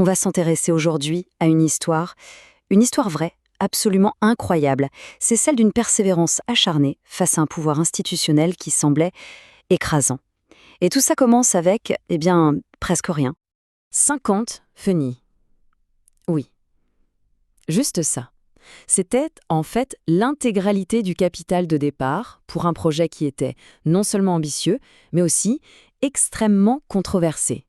On va s'intéresser aujourd'hui à une histoire vraie, absolument incroyable. C'est celle d'une persévérance acharnée face à un pouvoir institutionnel qui semblait écrasant. Et tout ça commence avec, presque rien. 50 Feni. Oui, juste ça. C'était en fait l'intégralité du capital de départ pour un projet qui était non seulement ambitieux, mais aussi extrêmement controversé.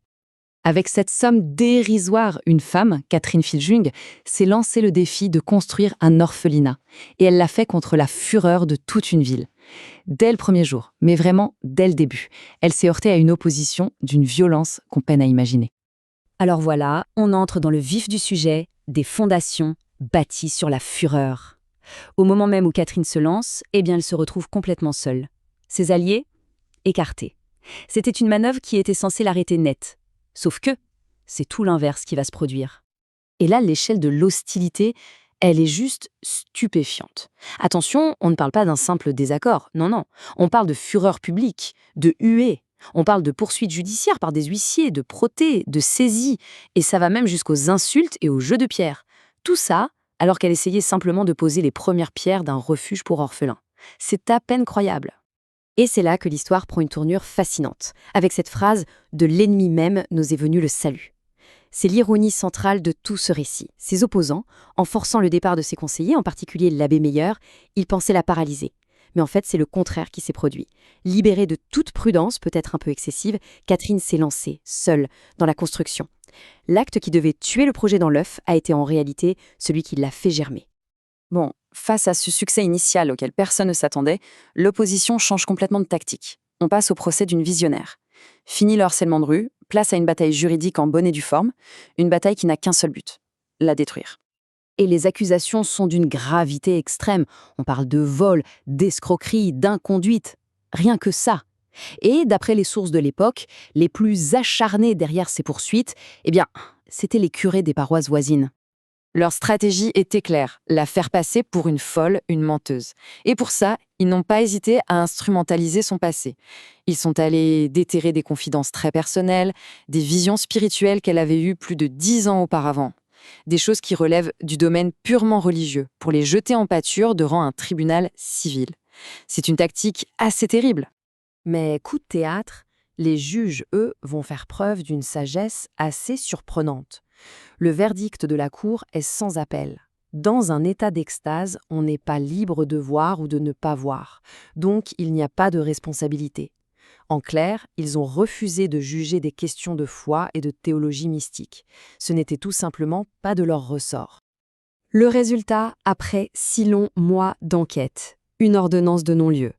Avec cette somme dérisoire, une femme, Catherine Filjung, s'est lancé le défi de construire un orphelinat. Et elle l'a fait contre la fureur de toute une ville. Dès le premier jour, mais vraiment dès le début, elle s'est heurtée à une opposition d'une violence qu'on peine à imaginer. Alors voilà, on entre dans le vif du sujet, des fondations bâties sur la fureur. Au moment même où Catherine se lance, elle se retrouve complètement seule. Ses alliés, écartés. C'était une manœuvre qui était censée l'arrêter net. Sauf que c'est tout l'inverse qui va se produire. Et là, l'échelle de l'hostilité, elle est juste stupéfiante. Attention, on ne parle pas d'un simple désaccord, non. On parle de fureur publique, de huée. On parle de poursuites judiciaires par des huissiers, de protées, de saisies. Et ça va même jusqu'aux insultes et aux jeux de pierre. Tout ça, alors qu'elle essayait simplement de poser les premières pierres d'un refuge pour orphelins. C'est à peine croyable. Et c'est là que l'histoire prend une tournure fascinante, avec cette phrase « de l'ennemi même nous est venu le salut ». C'est l'ironie centrale de tout ce récit. Ses opposants, en forçant le départ de ses conseillers, en particulier l'abbé Meyer, ils pensaient la paralyser. Mais en fait, c'est le contraire qui s'est produit. Libérée de toute prudence, peut-être un peu excessive, Catherine s'est lancée, seule, dans la construction. L'acte qui devait tuer le projet dans l'œuf a été en réalité celui qui l'a fait germer. Bon, face à ce succès initial auquel personne ne s'attendait, l'opposition change complètement de tactique. On passe au procès d'une visionnaire. Fini le harcèlement de rue, place à une bataille juridique en bonne et due forme, une bataille qui n'a qu'un seul but, la détruire. Et les accusations sont d'une gravité extrême. On parle de vol, d'escroquerie, d'inconduite. Rien que ça. Et d'après les sources de l'époque, les plus acharnés derrière ces poursuites, c'était les curés des paroisses voisines. Leur stratégie était claire, la faire passer pour une folle, une menteuse. Et pour ça, ils n'ont pas hésité à instrumentaliser son passé. Ils sont allés déterrer des confidences très personnelles, des visions spirituelles qu'elle avait eues plus de 10 ans auparavant. Des choses qui relèvent du domaine purement religieux, pour les jeter en pâture devant un tribunal civil. C'est une tactique assez terrible. Mais coup de théâtre, les juges, eux, vont faire preuve d'une sagesse assez surprenante. Le verdict de la Cour est sans appel. Dans un état d'extase, on n'est pas libre de voir ou de ne pas voir. Donc, il n'y a pas de responsabilité. En clair, ils ont refusé de juger des questions de foi et de théologie mystique. Ce n'était tout simplement pas de leur ressort. Le résultat, après 6 longs mois d'enquête, une ordonnance de non-lieu.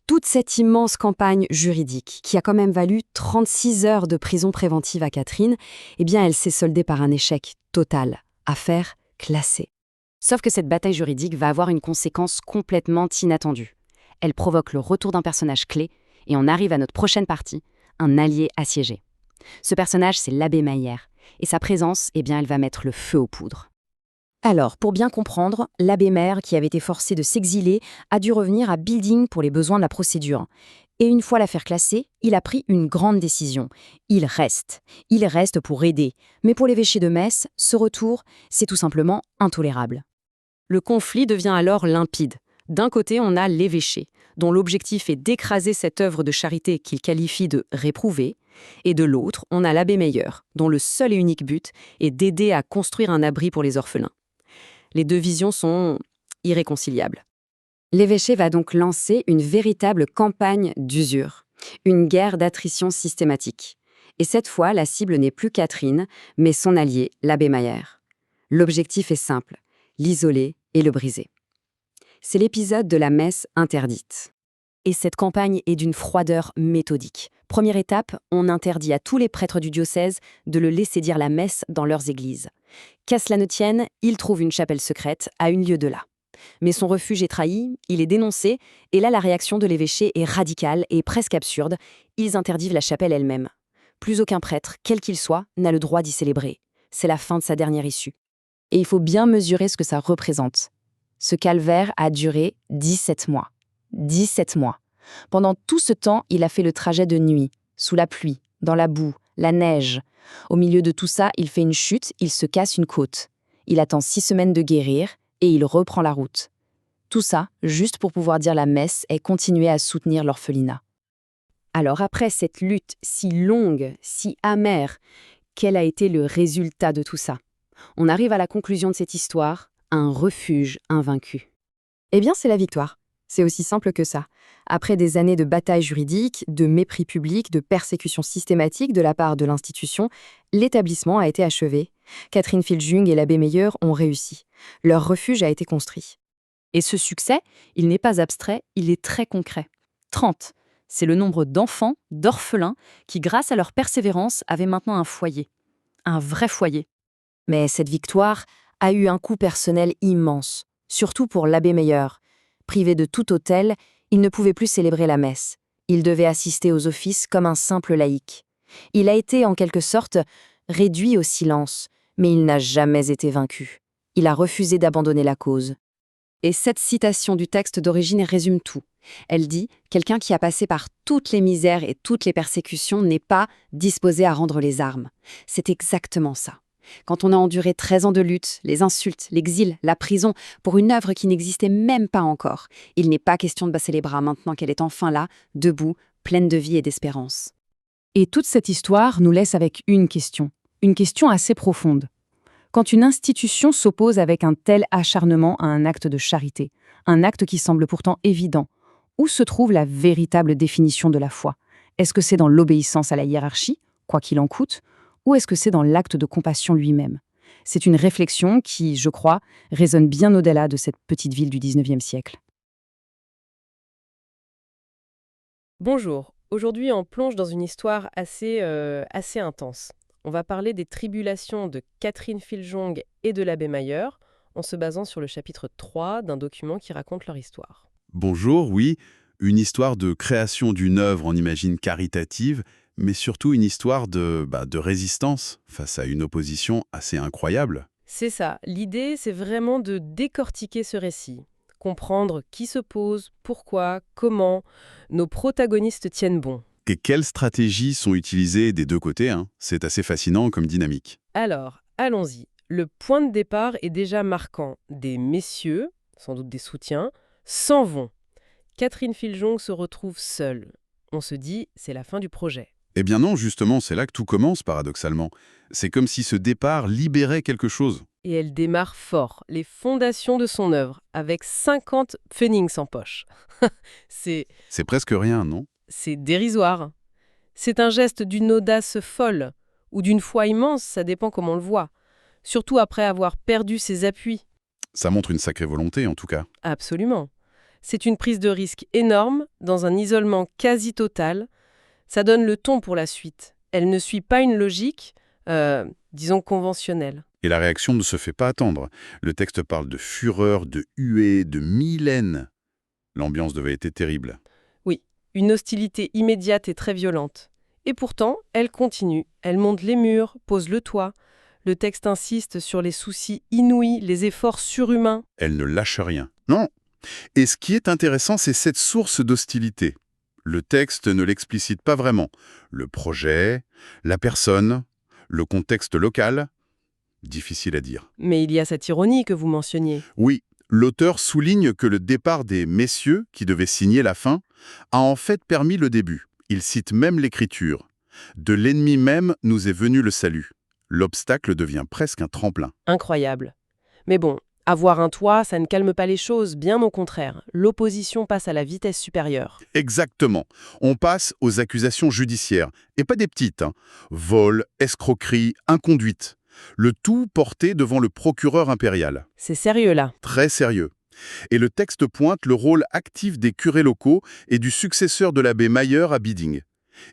Toute cette immense campagne juridique, qui a quand même valu 36 heures de prison préventive à Catherine, elle s'est soldée par un échec total. Affaire classée. Sauf que cette bataille juridique va avoir une conséquence complètement inattendue. Elle provoque le retour d'un personnage clé, et on arrive à notre prochaine partie, un allié assiégé. Ce personnage, c'est l'abbé Meyer, et sa présence, elle va mettre le feu aux poudres. Alors, pour bien comprendre, l'abbé Meyer, qui avait été forcé de s'exiler, a dû revenir à Building pour les besoins de la procédure. Et une fois l'affaire classée, il a pris une grande décision. Il reste. Il reste pour aider. Mais pour l'évêché de Metz, ce retour, c'est tout simplement intolérable. Le conflit devient alors limpide. D'un côté, on a l'évêché, dont l'objectif est d'écraser cette œuvre de charité qu'il qualifie de réprouvée. Et de l'autre, on a l'abbé Meyer, dont le seul et unique but est d'aider à construire un abri pour les orphelins. Les deux visions sont irréconciliables. L'évêché va donc lancer une véritable campagne d'usure, une guerre d'attrition systématique. Et cette fois, la cible n'est plus Catherine, mais son allié, l'abbé Meyer. L'objectif est simple, l'isoler et le briser. C'est l'épisode de la messe interdite. Et cette campagne est d'une froideur méthodique. Première étape, on interdit à tous les prêtres du diocèse de le laisser dire la messe dans leurs églises. Qu'à cela ne tienne, il trouve une chapelle secrète à une lieue de là. Mais son refuge est trahi, il est dénoncé, et là la réaction de l'évêché est radicale et presque absurde. Ils interdisent la chapelle elle-même. Plus aucun prêtre, quel qu'il soit, n'a le droit d'y célébrer. C'est la fin de sa dernière issue. Et il faut bien mesurer ce que ça représente. Ce calvaire a duré 17 mois. 17 mois. Pendant tout ce temps, il a fait le trajet de nuit, sous la pluie, dans la boue, la neige, Au milieu de tout ça, il fait une chute, il se casse une côte. Il attend 6 semaines de guérir et il reprend la route. Tout ça, juste pour pouvoir dire la messe et continuer à soutenir l'orphelinat. Alors après cette lutte si longue, si amère, quel a été le résultat de tout ça? On arrive à la conclusion de cette histoire, un refuge invaincu. Eh bien, c'est la victoire. C'est aussi simple que ça. Après des années de batailles juridiques, de mépris public, de persécutions systématiques de la part de l'institution, l'établissement a été achevé. Catherine Fil-Jung et l'abbé Meyer ont réussi. Leur refuge a été construit. Et ce succès, il n'est pas abstrait, il est très concret. 30. C'est le nombre d'enfants, d'orphelins, qui, grâce à leur persévérance, avaient maintenant un foyer. Un vrai foyer. Mais cette victoire a eu un coût personnel immense, surtout pour l'abbé Meyer. Privé de tout autel, il ne pouvait plus célébrer la messe. Il devait assister aux offices comme un simple laïc. Il a été, en quelque sorte, réduit au silence, mais il n'a jamais été vaincu. Il a refusé d'abandonner la cause. Et cette citation du texte d'origine résume tout. Elle dit « Quelqu'un qui a passé par toutes les misères et toutes les persécutions n'est pas disposé à rendre les armes ». C'est exactement ça. Quand on a enduré 13 ans de lutte, les insultes, l'exil, la prison, pour une œuvre qui n'existait même pas encore, il n'est pas question de baisser les bras maintenant qu'elle est enfin là, debout, pleine de vie et d'espérance. Et toute cette histoire nous laisse avec une question assez profonde. Quand une institution s'oppose avec un tel acharnement à un acte de charité, un acte qui semble pourtant évident, où se trouve la véritable définition de la foi? Est-ce que c'est dans l'obéissance à la hiérarchie, quoi qu'il en coûte, ou est-ce que c'est dans l'acte de compassion lui-même? C'est une réflexion qui, je crois, résonne bien au-delà de cette petite ville du XIXe siècle. Bonjour, aujourd'hui on plonge dans une histoire assez intense. On va parler des tribulations de Catherine Fil-Jung et de l'abbé Meyer en se basant sur le chapitre 3 d'un document qui raconte leur histoire. Bonjour, oui, une histoire de création d'une œuvre, on imagine caritative, mais surtout une histoire de résistance face à une opposition assez incroyable. C'est ça, l'idée c'est vraiment de décortiquer ce récit, comprendre qui se pose, pourquoi, comment nos protagonistes tiennent bon. Et quelles stratégies sont utilisées des deux côtés, hein? C'est assez fascinant comme dynamique. Alors, allons-y. Le point de départ est déjà marquant. Des messieurs, sans doute des soutiens, s'en vont. Catherine Fil-Jung se retrouve seule. On se dit, c'est la fin du projet. Eh bien non, justement, c'est là que tout commence, paradoxalement. C'est comme si ce départ libérait quelque chose. Et elle démarre fort, les fondations de son œuvre, avec 50 pfennigs en poche. C'est C'est presque rien, non? c'est dérisoire. C'est un geste d'une audace folle, ou d'une foi immense, ça dépend comment on le voit. Surtout après avoir perdu ses appuis. Ça montre une sacrée volonté, en tout cas. Absolument. C'est une prise de risque énorme, dans un isolement quasi total. Ça donne le ton pour la suite. Elle ne suit pas une logique, disons conventionnelle. Et la réaction ne se fait pas attendre. Le texte parle de fureur, de huée, de mille haines. L'ambiance devait être terrible. Oui, une hostilité immédiate et très violente. Et pourtant, elle continue. Elle monte les murs, pose le toit. Le texte insiste sur les soucis inouïs, les efforts surhumains. Elle ne lâche rien. Non. Et ce qui est intéressant, c'est cette source d'hostilité. Le texte ne l'explicite pas vraiment. Le projet, la personne, le contexte local, difficile à dire. Mais il y a cette ironie que vous mentionniez. Oui, l'auteur souligne que le départ des messieurs, qui devaient signer la fin, a en fait permis le début. Il cite même l'écriture. De l'ennemi même nous est venu le salut. L'obstacle devient presque un tremplin. Incroyable. Mais bon, avoir un toit, ça ne calme pas les choses, bien au contraire. L'opposition passe à la vitesse supérieure. Exactement. On passe aux accusations judiciaires. Et pas des petites, hein. Vol, escroquerie, inconduite. Le tout porté devant le procureur impérial. C'est sérieux là. Très sérieux. Et le texte pointe le rôle actif des curés locaux et du successeur de l'abbé Meyer à Biding.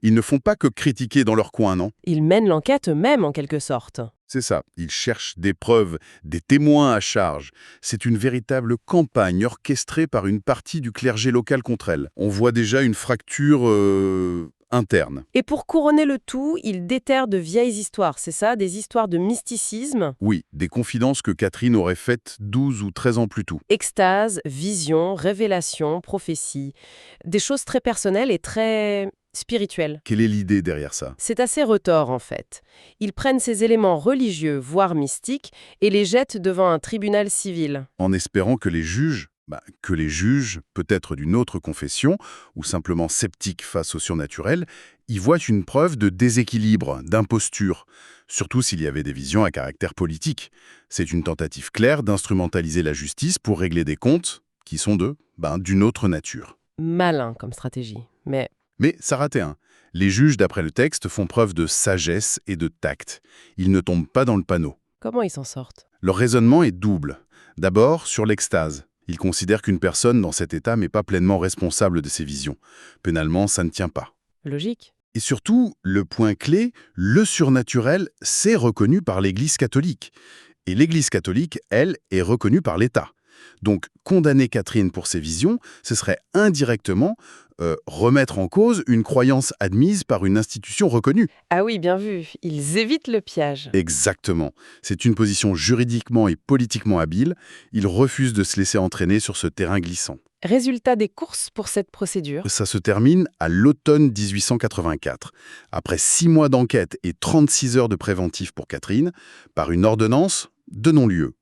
Ils ne font pas que critiquer dans leur coin, non? Ils mènent l'enquête eux-mêmes en quelque sorte. C'est ça, ils cherchent des preuves, des témoins à charge. C'est une véritable campagne orchestrée par une partie du clergé local contre elle. On voit déjà une fracture interne. Et pour couronner le tout, ils déterrent de vieilles histoires, c'est ça? Des histoires de mysticisme, Oui, des confidences que Catherine aurait faites 12 ou 13 ans plus tôt. extase, vision, révélation, prophétie. Des choses très personnelles et très spirituel. Quelle est l'idée derrière ça? C'est assez retors, en fait. Ils prennent ces éléments religieux, voire mystiques, et les jettent devant un tribunal civil. En espérant que les juges, peut-être d'une autre confession, ou simplement sceptiques face au surnaturel, y voient une preuve de déséquilibre, d'imposture, surtout s'il y avait des visions à caractère politique. C'est une tentative claire d'instrumentaliser la justice pour régler des comptes qui sont d'une autre nature. Malin comme stratégie. Mais Mais ça ratait un. Les juges, d'après le texte, font preuve de sagesse et de tact. Ils ne tombent pas dans le panneau. comment ils s'en sortent? Leur raisonnement est double. D'abord, sur l'extase. Ils considèrent qu'une personne dans cet état n'est pas pleinement responsable de ses visions. Pénalement, ça ne tient pas. Logique. Et surtout, le point clé, le surnaturel, c'est reconnu par l'Église catholique. Et l'Église catholique, elle, est reconnue par l'État. Donc, condamner Catherine pour ses visions, ce serait indirectement remettre en cause une croyance admise par une institution reconnue. Ah oui, bien vu. Ils évitent le piège. Exactement. C'est une position juridiquement et politiquement habile. Ils refusent de se laisser entraîner sur ce terrain glissant. Résultat des courses pour cette procédure. Ça se termine à l'automne 1884. Après 6 mois d'enquête et 36 heures de préventif pour Catherine, par une ordonnance de non-lieu.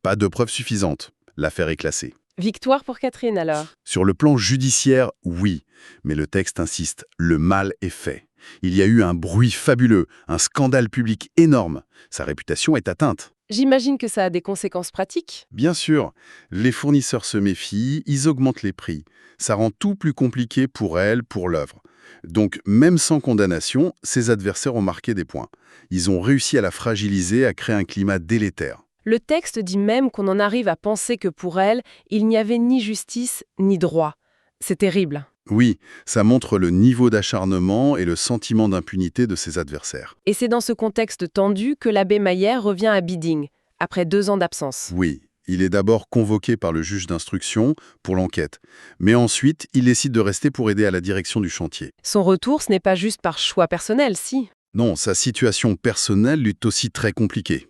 Pas de preuves suffisantes. L'affaire est classée. Victoire pour Catherine alors. Sur le plan judiciaire, oui, mais le texte insiste, le mal est fait. Il y a eu un bruit fabuleux, un scandale public énorme. Sa réputation est atteinte. J'imagine que ça a des conséquences pratiques. Bien sûr, les fournisseurs se méfient, ils augmentent les prix. Ça rend tout plus compliqué pour elle, pour l'œuvre. Donc, même sans condamnation, ses adversaires ont marqué des points. Ils ont réussi à la fragiliser, à créer un climat délétère. Le texte dit même qu'on en arrive à penser que pour elle, il n'y avait ni justice ni droit. C'est terrible. Oui, ça montre le niveau d'acharnement et le sentiment d'impunité de ses adversaires. Et c'est dans ce contexte tendu que l'abbé Maillère revient à Biding, après 2 ans d'absence. Oui, il est d'abord convoqué par le juge d'instruction pour l'enquête, mais ensuite, il décide de rester pour aider à la direction du chantier. Son retour, ce n'est pas juste par choix personnel, si. Non, sa situation personnelle lui est aussi très compliquée.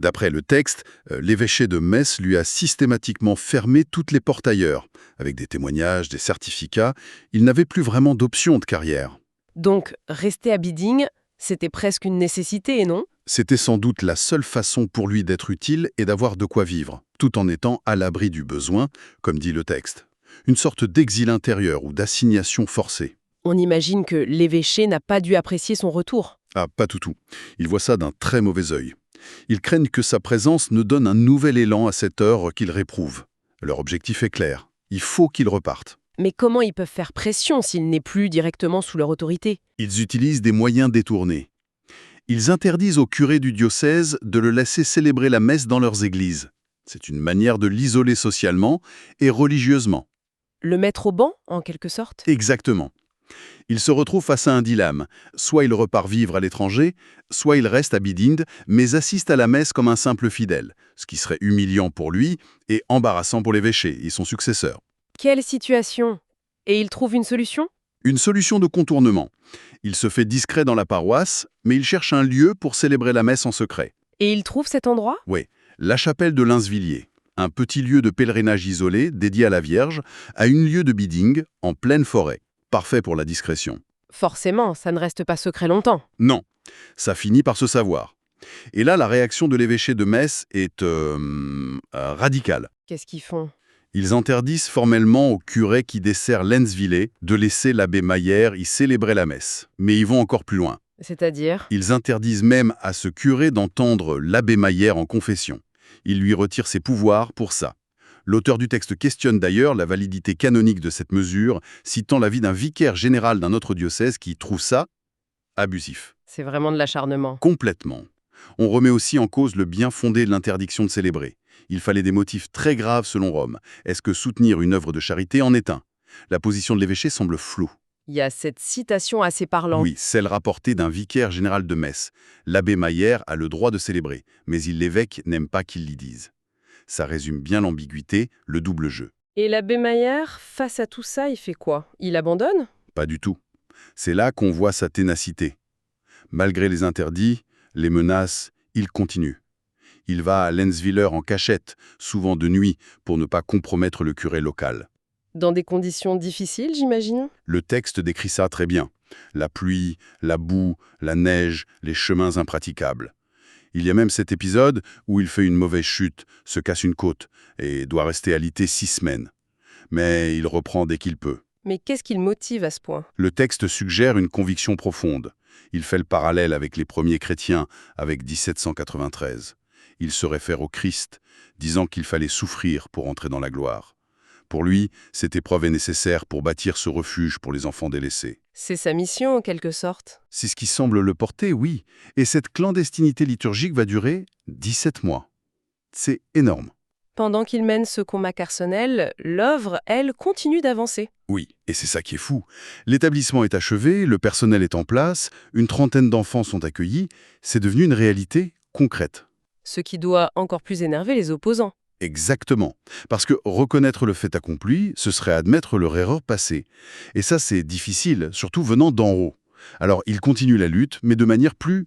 D'après le texte, l'évêché de Metz lui a systématiquement fermé toutes les portes ailleurs. Avec des témoignages, des certificats, il n'avait plus vraiment d'option de carrière. Donc, rester à Biding, c'était presque une nécessité, non? C'était sans doute la seule façon pour lui d'être utile et d'avoir de quoi vivre, tout en étant à l'abri du besoin, comme dit le texte. Une sorte d'exil intérieur ou d'assignation forcée. On imagine que l'évêché n'a pas dû apprécier son retour. Ah, pas tout. Il voit ça d'un très mauvais œil. Ils craignent que sa présence ne donne un nouvel élan à cette heure qu'ils réprouvent. Leur objectif est clair. Il faut qu'ils repartent. Mais comment ils peuvent faire pression s'il n'est plus directement sous leur autorité? Ils utilisent des moyens détournés. Ils interdisent aux curés du diocèse de le laisser célébrer la messe dans leurs églises. C'est une manière de l'isoler socialement et religieusement. Le mettre au banc, en quelque sorte? Exactement. Il se retrouve face à un dilemme. Soit il repart vivre à l'étranger, soit il reste à Bidinde, mais assiste à la messe comme un simple fidèle, ce qui serait humiliant pour lui et embarrassant pour l'évêché et son successeur. Quelle situation? Et il trouve une solution? Une solution de contournement. Il se fait discret dans la paroisse, mais il cherche un lieu pour célébrer la messe en secret. Et il trouve cet endroit? Oui, la chapelle de Linsvilliers, un petit lieu de pèlerinage isolé dédié à la Vierge, à une lieue de Biding, en pleine forêt. Parfait pour la discrétion. Forcément, ça ne reste pas secret longtemps. Non, ça finit par se savoir. Et là, la réaction de l'évêché de Metz est radicale. Qu'est-ce qu'ils font? Ils interdisent formellement aux curés qui desserrent Lensvillers de laisser l'abbé Maillère y célébrer la messe. Mais ils vont encore plus loin. C'est-à-dire? Ils interdisent même à ce curé d'entendre l'abbé Maillère en confession. Ils lui retirent ses pouvoirs pour ça. L'auteur du texte questionne d'ailleurs la validité canonique de cette mesure, citant l'avis d'un vicaire général d'un autre diocèse qui trouve ça abusif. C'est vraiment de l'acharnement. Complètement. On remet aussi en cause le bien fondé de l'interdiction de célébrer. Il fallait des motifs très graves selon Rome. Est-ce que soutenir une œuvre de charité en est un? La position de l'évêché semble floue. Il y a cette citation assez parlante. Oui, celle rapportée d'un vicaire général de Metz. L'abbé Maillère a le droit de célébrer, mais l'évêque n'aime pas qu'il l'y dise. Ça résume bien l'ambiguïté, le double jeu. Et l'abbé Maillère, face à tout ça, il fait quoi? Il abandonne? Pas du tout. C'est là qu'on voit sa ténacité. Malgré les interdits, les menaces, il continue. Il va à Lenswiller en cachette, souvent de nuit, pour ne pas compromettre le curé local. Dans des conditions difficiles, j'imagine? Le texte décrit ça très bien. La pluie, la boue, la neige, les chemins impraticables. Il y a même cet épisode où il fait une mauvaise chute, se casse une côte et doit rester alité 6 semaines. Mais il reprend dès qu'il peut. Mais qu'est-ce qui le motive à ce point? Le texte suggère une conviction profonde. Il fait le parallèle avec les premiers chrétiens, avec 1793. Il se réfère au Christ, disant qu'il fallait souffrir pour entrer dans la gloire. Pour lui, cette épreuve est nécessaire pour bâtir ce refuge pour les enfants délaissés. C'est sa mission, en quelque sorte. C'est ce qui semble le porter, oui. Et cette clandestinité liturgique va durer 17 mois. C'est énorme. Pendant qu'il mène ce combat carconnel, l'œuvre, elle, continue d'avancer. Oui, et c'est ça qui est fou. L'établissement est achevé, le personnel est en place, une trentaine d'enfants sont accueillis, c'est devenu une réalité concrète. Ce qui doit encore plus énerver les opposants. Exactement. Parce que reconnaître le fait accompli, ce serait admettre leur erreur passée. Et ça, c'est difficile, surtout venant d'en haut. Alors, il continue la lutte, mais de manière plus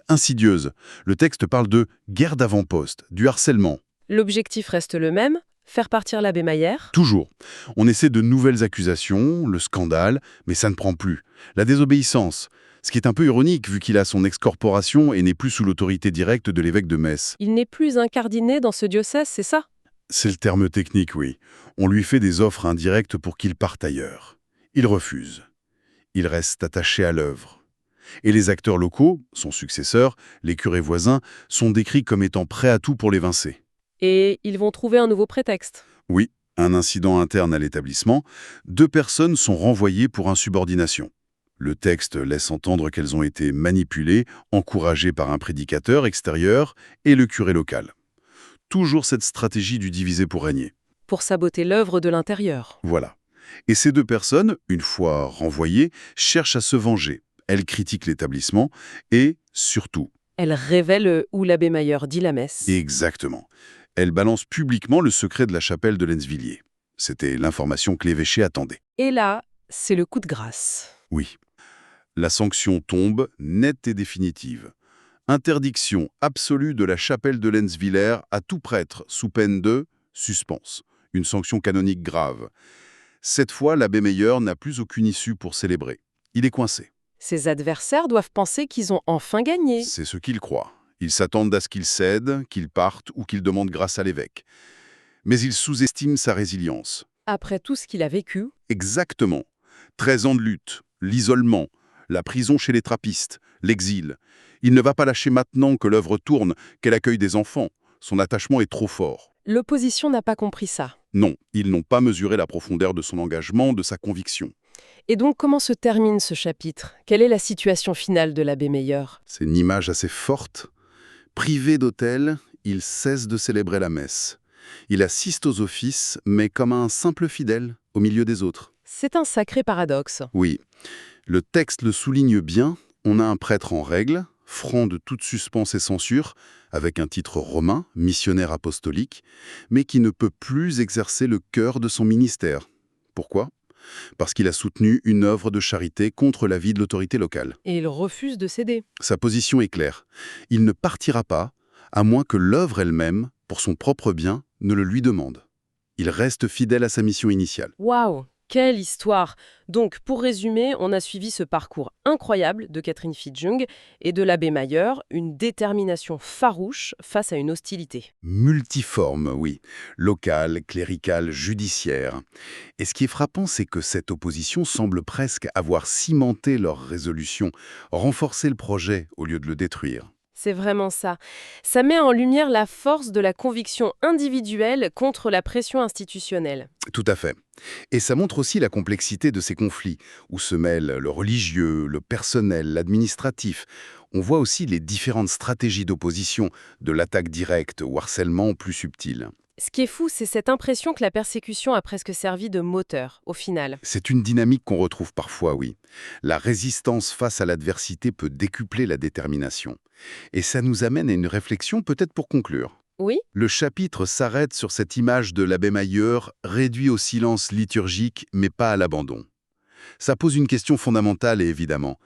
insidieuse. Le texte parle de guerre d'avant-poste, du harcèlement. L'objectif reste le même, faire partir l'abbé Maillère. Toujours. On essaie de nouvelles accusations, le scandale, mais ça ne prend plus. La désobéissance, ce qui est un peu ironique vu qu'il a son excorporation et n'est plus sous l'autorité directe de l'évêque de Metz. Il n'est plus incardiné dans ce diocèse, c'est ça? C'est le terme technique, oui. On lui fait des offres indirectes pour qu'il parte ailleurs. Il refuse. Il reste attaché à l'œuvre. Et les acteurs locaux, son successeur, les curés voisins, sont décrits comme étant prêts à tout pour l'évincer. Et ils vont trouver un nouveau prétexte. Oui, un incident interne à l'établissement, 2 personnes sont renvoyées pour insubordination. Le texte laisse entendre qu'elles ont été manipulées, encouragées par un prédicateur extérieur et le curé local. Toujours cette stratégie du diviser pour régner. Pour saboter l'œuvre de l'intérieur. Voilà. Et ces 2 personnes, une fois renvoyées, cherchent à se venger. Elles critiquent l'établissement et, surtout... Elle révèle où l'abbé Maillère dit la messe. Exactement. Elles balancent publiquement le secret de la chapelle de Lenzvilliers. C'était l'information que l'évêché attendait. Et là, c'est le coup de grâce. Oui. La sanction tombe, nette et définitive. Interdiction absolue de la chapelle de Lenzwiller à tout prêtre, sous peine de suspense. Une sanction canonique grave. Cette fois, l'abbé Meyer n'a plus aucune issue pour célébrer. Il est coincé. Ses adversaires doivent penser qu'ils ont enfin gagné. C'est ce qu'ils croient. Ils s'attendent à ce qu'il cède, qu'il parte ou qu'il demande grâce à l'évêque. Mais ils sous-estiment sa résilience. Après tout ce qu'il a vécu, Exactement. 13 ans de lutte, l'isolement, la prison chez les trappistes, l'exil. Il ne va pas lâcher maintenant que l'œuvre tourne, qu'elle accueille des enfants. Son attachement est trop fort. l'opposition n'a pas compris ça. Non, ils n'ont pas mesuré la profondeur de son engagement, de sa conviction. Et donc, comment se termine ce chapitre? Quelle est la situation finale de l'abbé Meilleur? C'est une image assez forte. Privé d'autel, il cesse de célébrer la messe. Il assiste aux offices, mais comme un simple fidèle, au milieu des autres. C'est un sacré paradoxe. Oui, le texte le souligne bien. On a un prêtre en règle, franc de toute suspense et censure, avec un titre romain, missionnaire apostolique, mais qui ne peut plus exercer le cœur de son ministère. Pourquoi ? Parce qu'il a soutenu une œuvre de charité contre l'avis de l'autorité locale. Et il refuse de céder. Sa position est claire. Il ne partira pas, à moins que l'œuvre elle-même, pour son propre bien, ne le lui demande. Il reste fidèle à sa mission initiale. Waouh! Quelle histoire! Donc, pour résumer, on a suivi ce parcours incroyable de Catherine Fitjung et de l'abbé Mailleur, une détermination farouche face à une hostilité. Multiforme, oui. Locale, cléricale, judiciaire. Et ce qui est frappant, c'est que cette opposition semble presque avoir cimenté leur résolution, renforcé le projet au lieu de le détruire. C'est vraiment ça. Ça met en lumière la force de la conviction individuelle contre la pression institutionnelle. Tout à fait. Et ça montre aussi la complexité de ces conflits, où se mêlent le religieux, le personnel, l'administratif. On voit aussi les différentes stratégies d'opposition, de l'attaque directe au harcèlement plus subtil. Ce qui est fou, c'est cette impression que la persécution a presque servi de moteur, au final. C'est une dynamique qu'on retrouve parfois, oui. La résistance face à l'adversité peut décupler la détermination. Et ça nous amène à une réflexion peut-être pour conclure. Oui? Le chapitre s'arrête sur cette image de l'abbé Mailleur, réduit au silence liturgique, mais pas à l'abandon. Ça pose une question fondamentale et évidemment.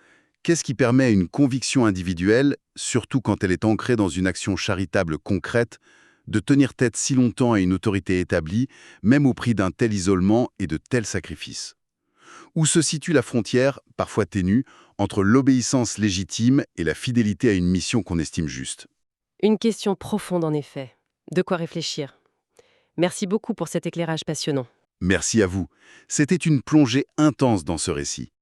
Qu'est-ce qui permet à une conviction individuelle, surtout quand elle est ancrée dans une action charitable concrète, de tenir tête si longtemps à une autorité établie, même au prix d'un tel isolement et de tels sacrifices? Où se situe la frontière, parfois ténue, entre l'obéissance légitime et la fidélité à une mission qu'on estime juste? Une question profonde en effet. De quoi réfléchir. Merci beaucoup pour cet éclairage passionnant. Merci à vous. C'était une plongée intense dans ce récit.